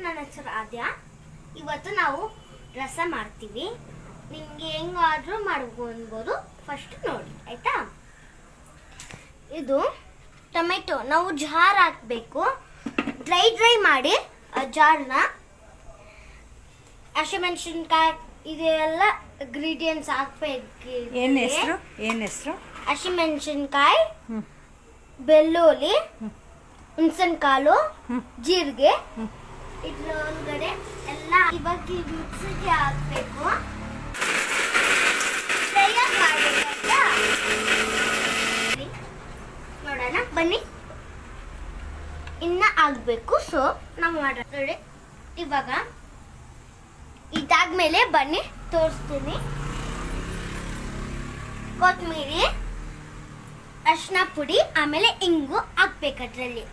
ನನ್ನ ಹೆಸರು ಆದ್ಯ. ಇವತ್ತು ನಾವು ರಸ ಮಾಡ್ತೀವಿ. ನಿಮಗೆ ಹೆಂಗಾದ್ರೂ ಮಾಡ್ಕೊಳ್ಬೋದು. ಫಸ್ಟ್ ನೋಡಿ ಆಯ್ತಾ. ಇದು ಟೊಮೆಟೊ ನಾವು ಜಾರ್ ಹಾಕಬೇಕು. ಡ್ರೈ ಮಾಡಿ ಜಾರ್ನ. ಹಸಿಮೆಣಸಿನ್ಕಾಯಿ ಇದೆಲ್ಲ ಇಂಗ್ರೀಡಿಯೆಂಟ್ಸ್ ಹಾಕ್ಬೇಕು. ಏನು ಹೆಸರು? ಹಸಿಮೆಣಸಿನ್ಕಾಯಿ, ಬೆಳ್ಳುಳ್ಳಿ, ಹುಣಸೆಕಾಳು, ಜೀರಿಗೆ. ಇದ್ರ ಒಳಗಡೆ ಎಲ್ಲ ಇವಾಗ ಮಿಕ್ಸಿಗೆ ಹಾಕ್ಬೇಕು. ನೋಡೋಣ ಬನ್ನಿ. ಇನ್ನ ಆಗ್ಬೇಕು. ಸೊ ನಾವು ಮಾಡೋಣ ನೋಡಿ. ಇವಾಗ ಇದಾದ್ಮೇಲೆ ಬನ್ನಿ ತೋರಿಸ್ತೀನಿ. ಕೊತ್ತಂಬರಿ, ಅರಿಶಿನ ಪುಡಿ, ಆಮೇಲೆ ಇಂಗು ಹಾಕ್ಬೇಕು ಅದ್ರಲ್ಲಿ.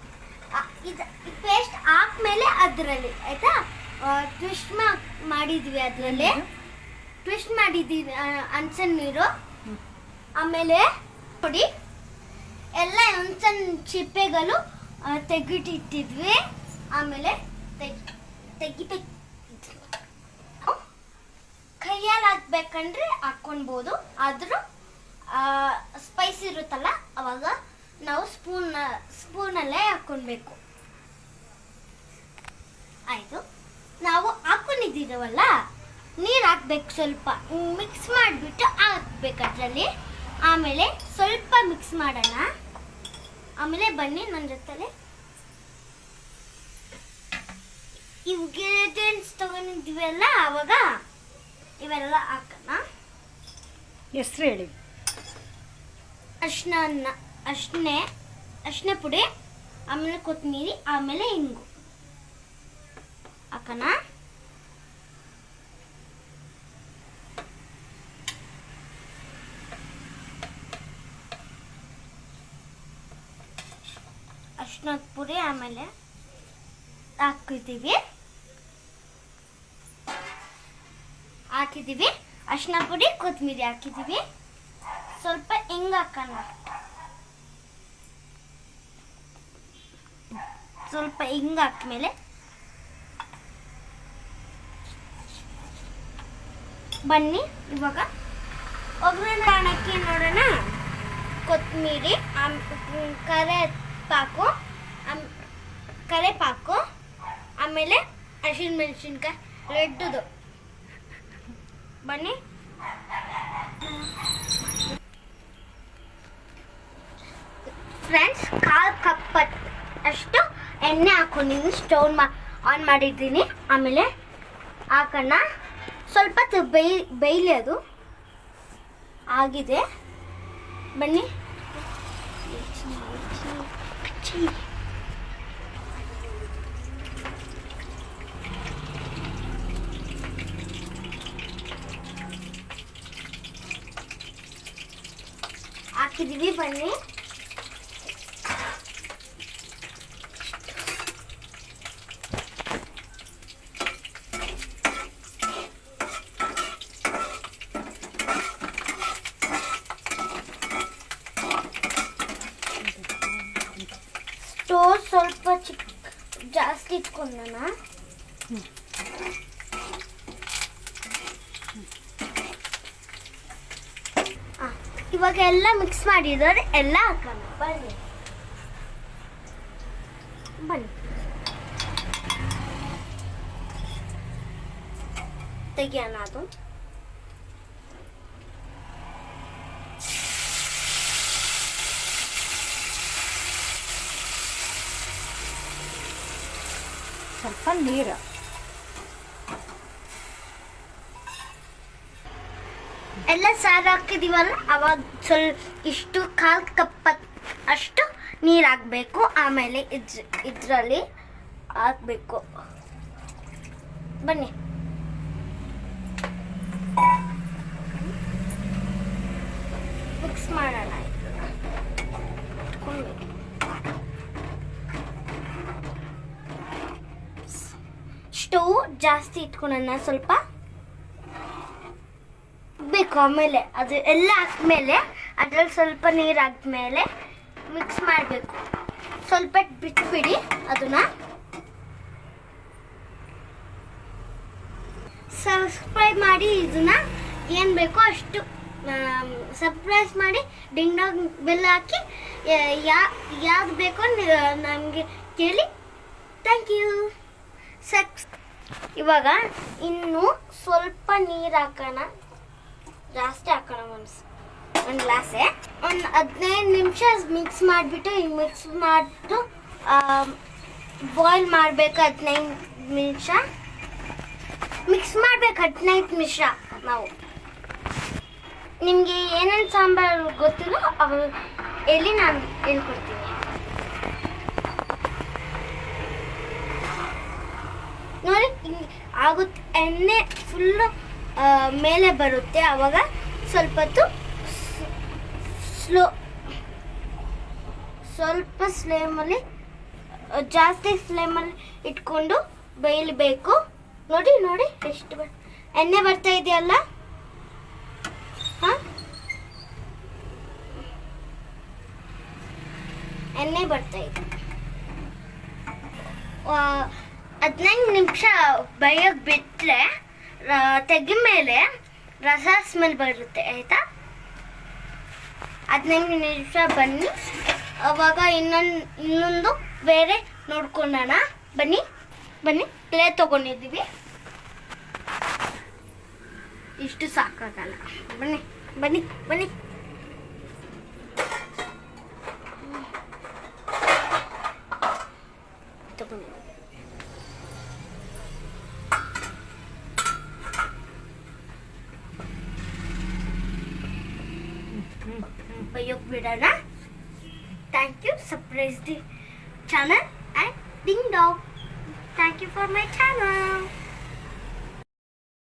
ಇದು ಪೇಸ್ಟ್ ಹಾಕ್ಮೇಲೆ ಅದರಲ್ಲಿ ಆಯ್ತಾ. ಟ್ವಿಸ್ಟ್ ಮಾಡಿದ್ವಿ ಅದರಲ್ಲಿ. ಟ್ವಿಸ್ಟ್ ಮಾಡಿದ್ದೀವಿ ಹಂಚನ್ ನೀರು, ಆಮೇಲೆ ಪುಡಿ ಎಲ್ಲ ಹಂಚನ್ ಚಿಪ್ಪೆಗಳು ತೆಗಿಟ್ಟಿದ್ವಿ. ಆಮೇಲೆ ತೆಗಿಬೇಕು. ಕೈಯಲ್ಲಿ ಹಾಕ್ಬೇಕಂದ್ರೆ ಹಾಕ್ಕೊಳ್ಬೋದು. ಆದರೂ ಸ್ಪೈಸ್ ಇರುತ್ತಲ್ಲ ಅವಾಗ ನಾವು ಸ್ಪೂನಲ್ಲೇ ಹಾಕ್ಕೊಳ್ಬೇಕು. ಆಯಿತು. ನಾವು ಹಾಕ್ಕೊಂಡಿದ್ದೀರವಲ್ಲ, ನೀರು ಹಾಕ್ಬೇಕು. ಸ್ವಲ್ಪ ಮಿಕ್ಸ್ ಮಾಡಿಬಿಟ್ಟು ಹಾಕ್ಬೇಕು ಅದರಲ್ಲಿ. ಆಮೇಲೆ ಸ್ವಲ್ಪ ಮಿಕ್ಸ್ ಮಾಡೋಣ. ಆಮೇಲೆ ಬನ್ನಿ ನನ್ನ ಜೊತೆಲೆ ಇಂಗ್ರೀಡಿಯೆಂಟ್ಸ್ ತಗೊಂಡಿದ್ವಲ್ಲ ಅವಾಗ ಇವೆಲ್ಲ ಹಾಕೋಣ. ಹೆಸರು ಹೇಳಿ. ಅರಿಶಿನ ಪುಡಿ, ಆಮೇಲೆ ಕೊತ್ತಂಬರಿ, ಆಮೇಲೆ ಇಂಗು ಹಾಕೋಣ. ಅರಿಶಿನ ಪುಡಿ ಆಮೇಲೆ ಹಾಕಿದ್ದೀವಿ. ಅರಿಶಿನ ಪುಡಿ, ಕೊತ್ತಂಬರಿ ಹಾಕಿದ್ದೀವಿ. ಸ್ವಲ್ಪ ಹಿಂಗೆ ಹಾಕೋಣ. ಸ್ವಲ್ಪ ಹಿಂಗೆ ಹಾಕ್ಮೇಲೆ ಬನ್ನಿ ಇವಾಗ ಒಗ್ಗರಣೆ ಹಾಕಿ ನೋಡೋಣ. ಕೊತ್ತಂಬರಿ, ಕರೇಪಾಕು, ಆಮೇಲೆ ಹಸಿಮೆಣಸಿನ್ಕಾಯಿ ರೆಡ್ದು. ಬನ್ನಿ. ಫ್ರೆಂಡ್ಸ್, 1/4 ಕಪ್ ಅಷ್ಟು ಎಣ್ಣೆ ಹಾಕೊಂಡಿದ್ದೀನಿ. ಸ್ಟವ್ ಆನ್ ಮಾಡಿದ್ದೀನಿ. ಆಮೇಲೆ ಹಾಕೋಣ. ಸ್ವಲ್ಪ ಬೇಯಲಿ. ಅದು ಆಗಿದೆ. ಬನ್ನಿ. ಹಾಕಿದ್ದೀವಿ. ಬನ್ನಿ. ಸ್ಟೋವ್ ಸ್ವಲ್ಪ ಜಾಸ್ತಿ ಇಟ್ಕೊಂಡೋಣ. ಇವಾಗ ಎಲ್ಲ ಮಿಕ್ಸ್ ಮಾಡಿದರೆ ಎಲ್ಲ ಹಾಕೋಣ. ಬನ್ನಿ ತೆಗಿಯೋಣ. ಅದು ಸ್ವಲ್ಪ ನೀರು. ಎಲ್ಲ ಸಾರು ಹಾಕಿದೀವಲ್ಲ ಅವಾಗ ಇಷ್ಟು 1/4 ಕಪ್ ಅಷ್ಟು ನೀರು ಹಾಕಬೇಕು. ಆಮೇಲೆ ಇದರಲ್ಲಿ ಹಾಕಬೇಕು. ಬನ್ನಿ. ಮಿಕ್ಸ್ ಮಾಡೋಣ. ಸ್ಟವ್ ಜಾಸ್ತಿ ಇಟ್ಕೊಳ್ಳೋಣ. ಸ್ವಲ್ಪ ಬೇಕು. ಆಮೇಲೆ ಅದು ಎಲ್ಲ ಹಾಕ್ಮೇಲೆ ಅದ್ರಲ್ಲಿ ಸ್ವಲ್ಪ ನೀರು ಹಾಕ್ಮೇಲೆ ಮಿಕ್ಸ್ ಮಾಡಬೇಕು. ಸ್ವಲ್ಪ ಬಿಟ್ಬಿಡಿ ಅದನ್ನ. ಸಬ್ಸ್ಕ್ರೈಬ್ ಮಾಡಿ ಇದನ್ನ ಏನು ಬೇಕೋ ಅಷ್ಟು ಸಬ್ಸ್ಕ್ರೈಬ್ ಮಾಡಿ ಡಿಂಗ್ ಡಾಂಗ್ ಬೆಲ್ ಹಾಕಿ ಯಾವ್ದು ಬೇಕೋ ನಮಗೆ ಕೇಳಿ. Thank you. ಇವಾಗ ಇನ್ನು ಸ್ವಲ್ಪ ನೀರು ಹಾಕೋಣ, ಜಾಸ್ತಿ ಹಾಕೋಣ. ಒಂದು ಗ್ಲಾಸೆ ಒಂದು 15 ನಿಮಿಷ ಮಿಕ್ಸ್ ಮಾಡಿಬಿಟ್ಟು ಮಿಕ್ಸ್ ಮಾಡಿಬಿಟ್ಟು ಬಾಯ್ಲ್ ಮಾಡಬೇಕು. 15 ನಿಮಿಷ ಮಿಕ್ಸ್ ಮಾಡಬೇಕು. 15 ನಿಮಿಷ. ನಾವು ನಿಮಗೆ ಏನೇನು ಸಾಂಬಾರು ಗೊತ್ತಿಲ್ಲೋ ಅವು ಎಲ್ಲಿ ನಾನು ಹೇಳ್ಕೊಡ್ತೀನಿ. ನೋಡಿ ಹಿಂಗೆ ಆಗುತ್ತೆ, ಎಣ್ಣೆ ಫುಲ್ಲು ಮೇಲೆ ಬರುತ್ತೆ. ಆವಾಗ ಸ್ವಲ್ಪ ಹೊತ್ತು ಸ್ವಲ್ಪ ಫ್ಲೇಮಲ್ಲಿ, ಜಾಸ್ತಿ ಫ್ಲೇಮಲ್ಲಿ ಇಟ್ಕೊಂಡು ಬೇಯಬೇಕು. ನೋಡಿ ನೋಡಿ ಎಷ್ಟು ಎಣ್ಣೆ ಬರ್ತಾ ಇದೆಯಲ್ಲ. ಹಾಂ, ಎಣ್ಣೆ ಬರ್ತಾ ಇದೆ. 15 ನಿಮಿಷ ಬೇಯಕ್ಕೆ ಬಿಟ್ಟರೆ ತೆಗಿ ಮೇಲೆ ರಸ ಸ್ಮೆಲ್ ಬರುತ್ತೆ. ಆಯಿತಾ? 15 ನಿಮಿಷ ಬನ್ನಿ. ಅವಾಗ ಇನ್ನೊಂದು ಬೇರೆ ನೋಡ್ಕೊಳ್ಳೋಣ. ಬನ್ನಿ ಬನ್ನಿ, ಪ್ಲೇ ತೊಗೊಂಡಿದ್ದೀವಿ. ಇಷ್ಟು ಸಾಕಾಗಲ್ಲ. ಬನ್ನಿ ಬನ್ನಿ ಬನ್ನಿ. ತಗೊಂಡಿದ್ದೀವಿ. ಬೈಯೋಕ್ ಬಿಡೋಣ. Thank you. Surprise the channel and ding dong. Thank you for my channel.